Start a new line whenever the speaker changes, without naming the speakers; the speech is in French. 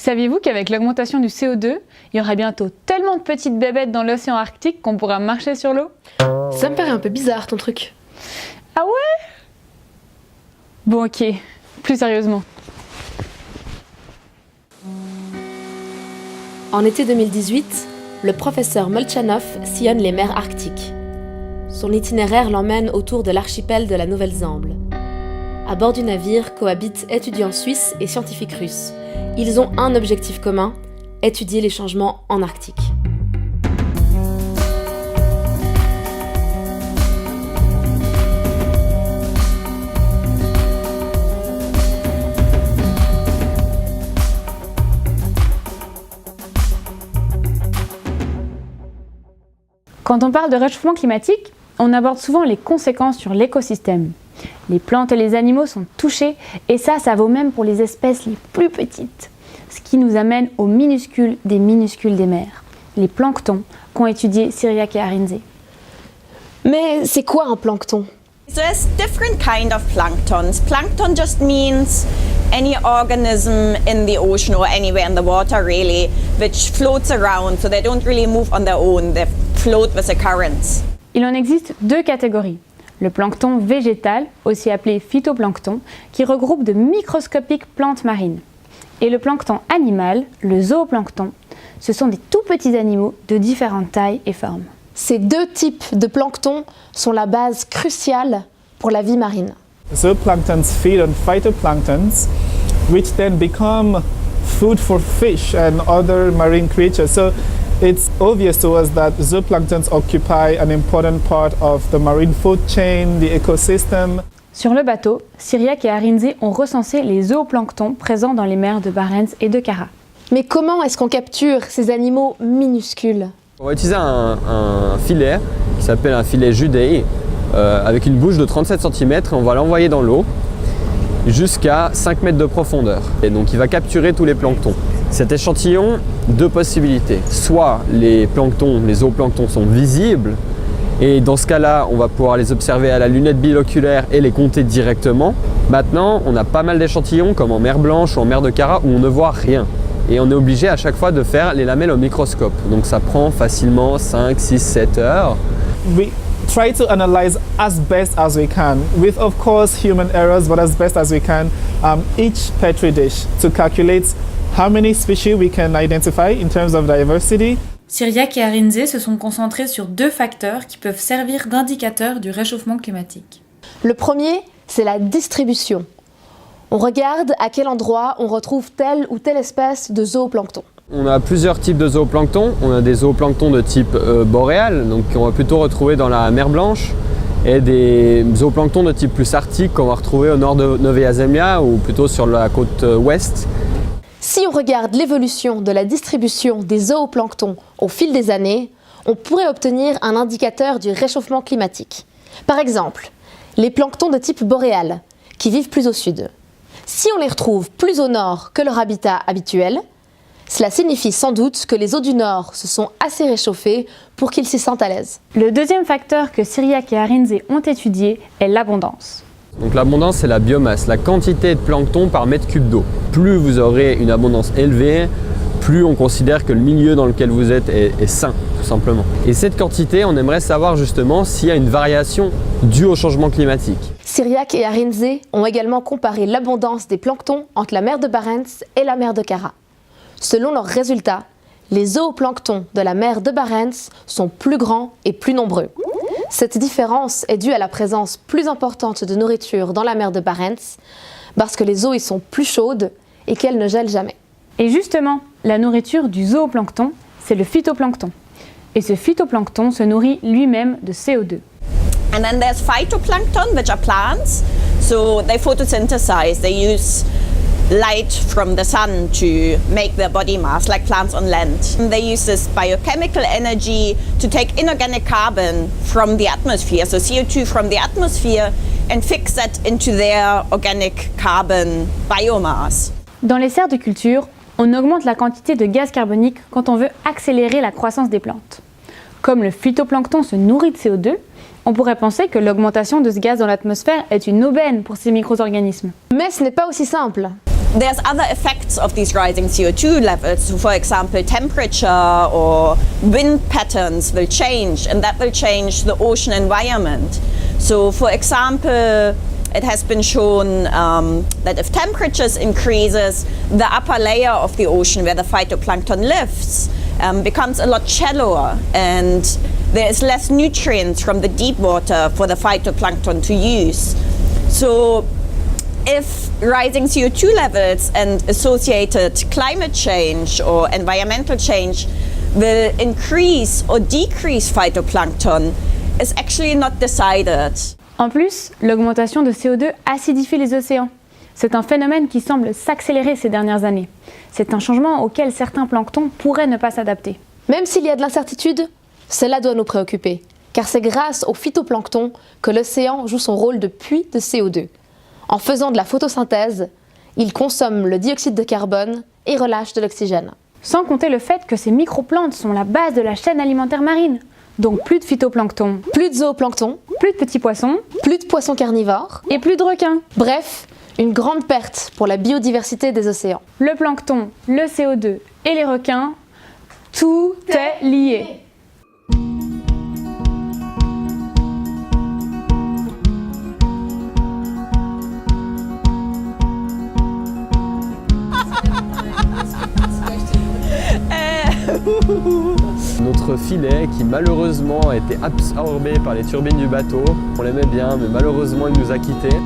Saviez-vous qu'avec l'augmentation du CO2, il y aura bientôt tellement de petites bébêtes dans l'océan Arctique qu'on pourra marcher sur l'eau?
Ça me paraît un peu bizarre ton truc.
Ah ouais? Bon ok, plus sérieusement.
En été 2018, le professeur Molchanov sillonne les mers arctiques. Son itinéraire l'emmène autour de l'archipel de la Nouvelle-Zambie. À bord du navire cohabitent étudiants suisses et scientifiques russes. Ils ont un objectif commun, étudier les changements en Arctique.
Quand on parle de réchauffement climatique, on aborde souvent les conséquences sur l'écosystème. Les plantes et les animaux sont touchés et ça vaut même pour les espèces les plus petites. Ce qui nous amène aux minuscules des mers, les planctons qu'ont étudié Cyriaque et Arinze.
Mais c'est quoi un plancton?
So there's different kind of planktons. Plankton just means any organism in the ocean or anywhere in the water really, which floats around, so they don't really move on their own, they float with the currents.
Il en existe deux catégories. Le plancton végétal, aussi appelé phytoplancton, qui regroupe de microscopiques plantes marines. Et le plancton animal, le zooplancton, ce sont des tout petits animaux de différentes tailles et formes.
Ces deux types de plancton sont la base cruciale pour la vie marine.
Zooplanktons feed on phytoplanktons, which then become food for fish and other marine creatures. So it's obvious to us that zooplanktons occupy an important part of the marine food chain, the ecosystem.
Sur le bateau, Cyriaque et Arinze ont recensé les zooplanctons présents dans les mers de Barents et de Kara.
Mais comment est-ce qu'on capture ces animaux minuscules?
On va utiliser un filet qui s'appelle un filet Judée avec une bouche de 37 cm et on va l'envoyer dans l'eau jusqu'à 5 mètres de profondeur. Et donc il va capturer tous les planctons. Cet échantillon, deux possibilités. Soit les zooplanctons sont visibles et dans ce cas-là, on va pouvoir les observer à la lunette binoculaire et les compter directement. Maintenant, on a pas mal d'échantillons comme en mer Blanche ou en mer de Kara où on ne voit rien. Et on est obligé à chaque fois de faire les lamelles au microscope. Donc ça prend facilement 5, 6, 7 heures.
We try to analyze as best as we can, with of course human errors, but as best as we can, each petri dish to calculate how many species we can identify in terms of diversity.
Cyriaque et Arinze se sont concentrés sur deux facteurs qui peuvent servir d'indicateurs du réchauffement climatique.
Le premier, c'est la distribution. On regarde à quel endroit on retrouve telle ou telle espèce de zooplancton.
On a plusieurs types de zooplancton. On a des zooplanctons de type boréal, donc qu'on va plutôt retrouver dans la mer Blanche, et des zooplanctons de type plus arctique qu'on va retrouver au nord de Novaya Zemlya ou plutôt sur la côte ouest.
Si on regarde l'évolution de la distribution des zooplanctons au fil des années, on pourrait obtenir un indicateur du réchauffement climatique. Par exemple, les planctons de type boréal, qui vivent plus au sud. Si on les retrouve plus au nord que leur habitat habituel, cela signifie sans doute que les eaux du nord se sont assez réchauffées pour qu'ils s'y sentent à l'aise.
Le deuxième facteur que Cyriaque et Arinze ont étudié est l'abondance.
Donc l'abondance, c'est la biomasse, la quantité de plancton par mètre cube d'eau. Plus vous aurez une abondance élevée, plus on considère que le milieu dans lequel vous êtes est sain, tout simplement. Et cette quantité, on aimerait savoir justement s'il y a une variation due au changement climatique.
Cyriaque et Arinze ont également comparé l'abondance des planctons entre la mer de Barents et la mer de Kara. Selon leurs résultats, les zooplanctons de la mer de Barents sont plus grands et plus nombreux. Cette différence est due à la présence plus importante de nourriture dans la mer de Barents parce que les eaux y sont plus chaudes et qu'elles ne gèlent jamais.
Et justement, la nourriture du zooplancton, c'est le phytoplancton. Et ce phytoplancton se nourrit lui-même de CO2.
And then there's phytoplankton, which are plants. So they photosynthesize. They use light from the sun to make their body mass, like plants on land. And they use this biochemical energy to take inorganic carbon from the atmosphere, so CO2 from the atmosphere, and fix that into their organic carbon biomass.
Dans les serres de culture, on augmente la quantité de gaz carbonique quand on veut accélérer la croissance des plantes. Comme le phytoplancton se nourrit de CO2, on pourrait penser que l'augmentation de ce gaz dans l'atmosphère est une aubaine pour ces micro-organismes.
Mais ce n'est pas aussi simple.
There's other effects of these rising CO2 levels. So for example, temperature or wind patterns will change, and that will change the ocean environment. So for example, it has been shown that if temperatures increases, the upper layer of the ocean where the phytoplankton lives becomes a lot shallower, and there is less nutrients from the deep water for the phytoplankton to use. So if rising CO2 levels and associated climate change or environmental change will increase or decrease phytoplankton is actually not decided.
En plus, l'augmentation de CO2 acidifie les océans. C'est un phénomène qui semble s'accélérer ces dernières années. C'est un changement auquel certains planctons pourraient ne pas s'adapter.
Même s'il y a de l'incertitude, cela doit nous préoccuper, car c'est grâce au phytoplancton que l'océan joue son rôle de puits de CO2. En faisant de la photosynthèse, il consomme le dioxyde de carbone et relâche de l'oxygène.
Sans compter le fait que ces microplantes sont la base de la chaîne alimentaire marine. Donc plus de phytoplancton,
Plus de zooplancton,
plus de petits poissons
plus de poissons carnivores,
et plus de requins.
bref, une grande perte pour la biodiversité des océans.
Le plancton, le CO2 et les requins, tout est lié.
Notre filet qui malheureusement a été absorbé par les turbines du bateau. On l'aimait bien mais malheureusement il nous a quittés.